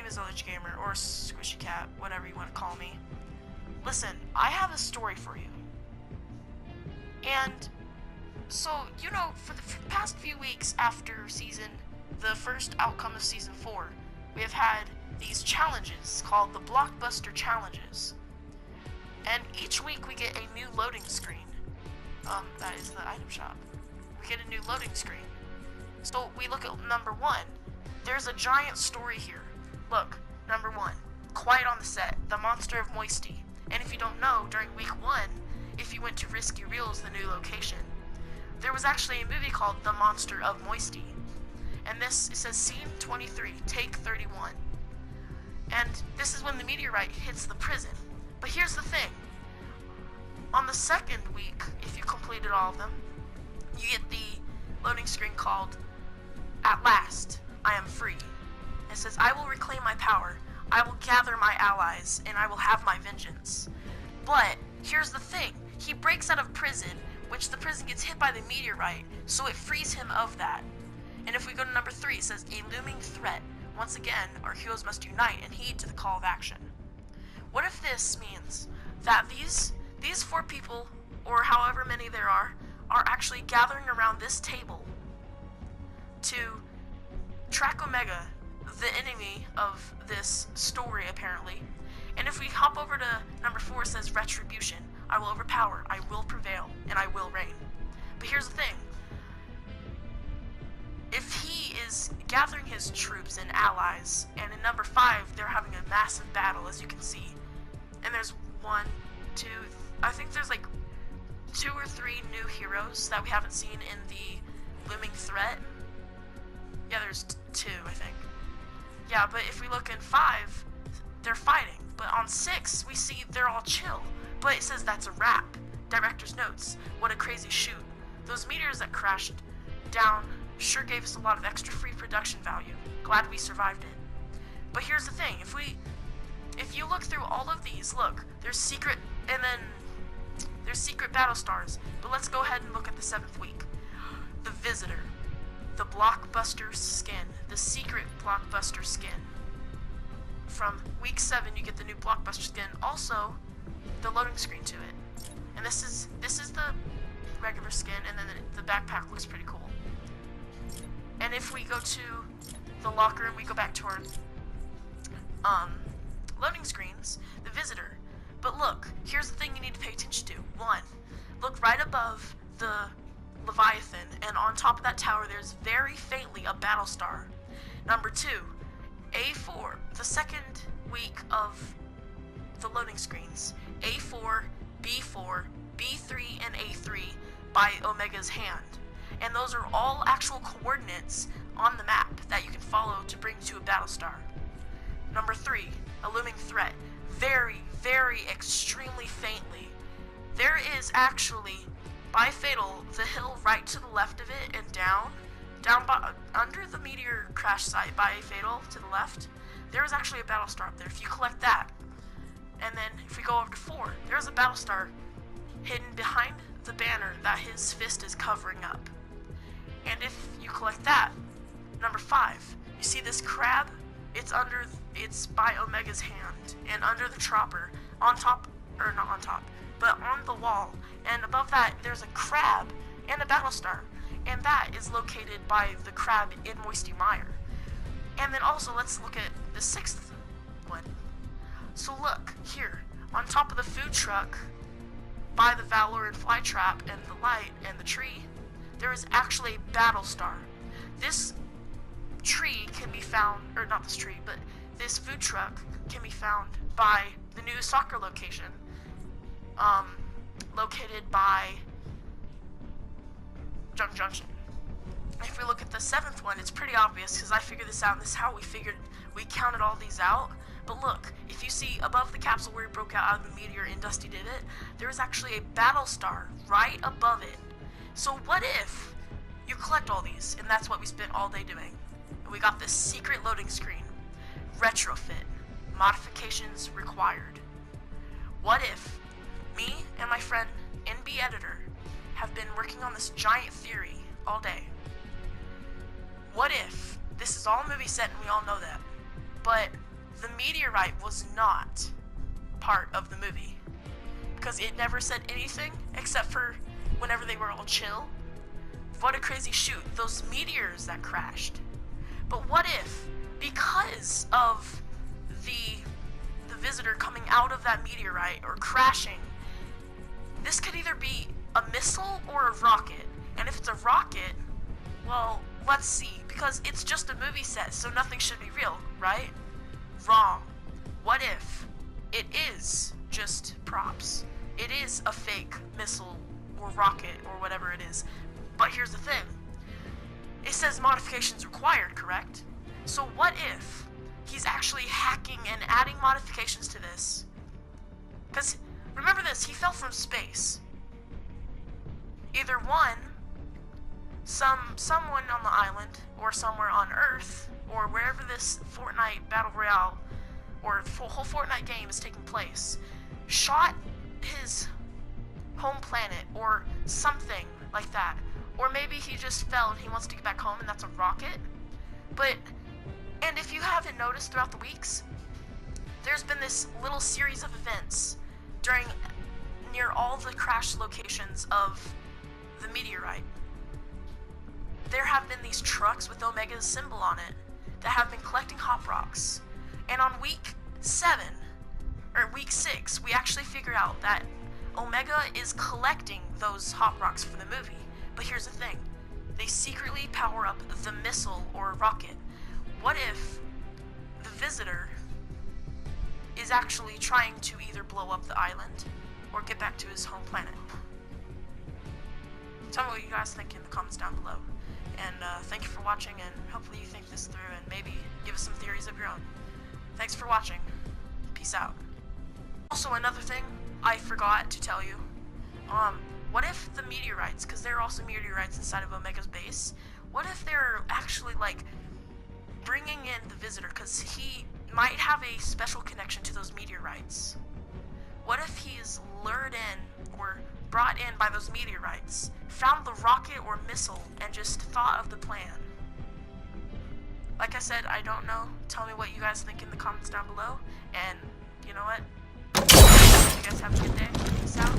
is Village Gamer, or Squishy Cat, whatever you want to call me. Listen, I have a story for you. And so, you know, for the past few weeks after the first outcome of Season 4, we have had these challenges called the Blockbuster Challenges. And each week we get a new loading screen. That is the item shop. We get a new loading screen. So we look at number 1. There's a giant story here. Look, number 1. Quiet on the Set, the Monster of Moisty. And if you don't know, during week 1, if you went to Risky Reels, the new location, there was actually a movie called The Monster of Moisty. And this, it says Scene 23, Take 31. And this is when the meteorite hits the prison. But here's the thing. On the second week, if you completed all of them, you get the loading screen called At Last, I Am Free. It says, I will reclaim my power. I will gather my allies, and I will have my vengeance. But here's the thing. He breaks out of prison, which the prison gets hit by the meteorite, so it frees him of that. And if we go to number 3, it says, a looming threat. Once again, our heroes must unite and heed to the call of action. What if this means that these 4 people, or however many there are actually gathering around this table to track Omega, the enemy of this story, apparently. And if we hop over to number 4, it says retribution. I will overpower, I will prevail, and I will reign. But here's the thing. If he is gathering his troops and allies, and in number 5, they're having a massive battle, as you can see. And there's 1, 2, I think there's like 2 or 3 new heroes that we haven't seen in the looming threat. Yeah, there's 2, I think. Yeah, but if we look in 5, they're fighting. But on 6, we see they're all chill. But it says that's a wrap. Director's notes. What a crazy shoot. Those meteors that crashed down sure gave us a lot of extra free production value. Glad we survived it. But here's the thing. If you look through all of these, look, there's secret, and then there's secret battle stars. But let's go ahead and look at the 7th week. The Visitor. The Blockbuster skin. The secret Blockbuster skin. From week 7, you get the new Blockbuster skin. Also, the loading screen to it. And this is the regular skin, and then the backpack looks pretty cool. And if we go to the locker and we go back to our loading screens, the Visitor. But look, here's the thing you need to pay attention to. 1, look right above the Leviathan, and on top of that tower there's very faintly a battle star. Number 2, A4, the second week of the loading screens. A4, B4, B3, and A3 by Omega's hand. And those are all actual coordinates on the map that you can follow to bring to a battle star. Number 3, a looming threat. Very, very extremely faintly. There is actually, by Fatal, the hill right to the left of it and down by, under the meteor crash site by Fatal to the left, there is actually a battle star up there. If you collect that, and then if we go over to 4, there's a battle star hidden behind the banner that his fist is covering up. And if you collect that, number 5, you see this crab? It's by Omega's hand, and under the chopper, on top, or not on top, but on the wall, and above that, there's a crab and a battle star, and that is located by the crab in Moisty Mire. And then also, let's look at the 6th one. So look, here, on top of the food truck, by the Valor and Flytrap and the light and the tree, there is actually a battle star. This tree can be found, or not this tree, but this food truck can be found by the new soccer location, located by Junk Junction. If we look at the 7th one, it's pretty obvious because I figured this out, and this is how we counted all these out. But look, if you see above the capsule where it broke out of the meteor and Dusty did it, there is actually a battle star right above it. So what if you collect all these, and that's what we spent all day doing, and we got this secret loading screen, retrofit, modifications required. What if me and my friend NB Editor have been working on this giant theory all day? What if this is all movie set and we all know that, but the meteorite was not part of the movie. Because it never said anything except for whenever they were all chill. What a crazy shoot, those meteors that crashed. But what if, because of the visitor coming out of that meteorite or crashing, this could either be a missile or a rocket. And if it's a rocket, well, let's see, because it's just a movie set, so nothing should be real, right? Wrong. What if it is just props? It is a fake missile or rocket or whatever it is. But here's the thing. It says modifications required, correct? So what if he's actually hacking and adding modifications to this? Because remember this, he fell from space. Either one, someone on the island, or somewhere on Earth, or wherever this Fortnite Battle Royale, or whole Fortnite game is taking place, shot his home planet, or something like that. Or maybe he just fell and he wants to get back home and that's a rocket. And if you haven't noticed throughout the weeks, there's been this little series of events near all the crash locations of the meteorite. There have been these trucks with Omega's symbol on it that have been collecting hop rocks. And on week 6, we actually figure out that Omega is collecting those hop rocks for the movie. But here's the thing, they secretly power up the missile or rocket. What if the visitor is actually trying to either blow up the island or get back to his home planet? Tell me what you guys think in the comments down below. And thank you for watching, and hopefully you think this through and maybe give us some theories of your own. Thanks for watching. Peace out. Also, another thing I forgot to tell you. What if the meteorites, because there are also meteorites inside of Omega's base, what if they're actually, like, bringing in the visitor, because he might have a special connection to those meteorites? What if he's lured in or brought in by those meteorites, found the rocket or missile, and just thought of the plan? Like I said, I don't know. Tell me what you guys think in the comments down below, and you know what? You guys have a good day. Peace out.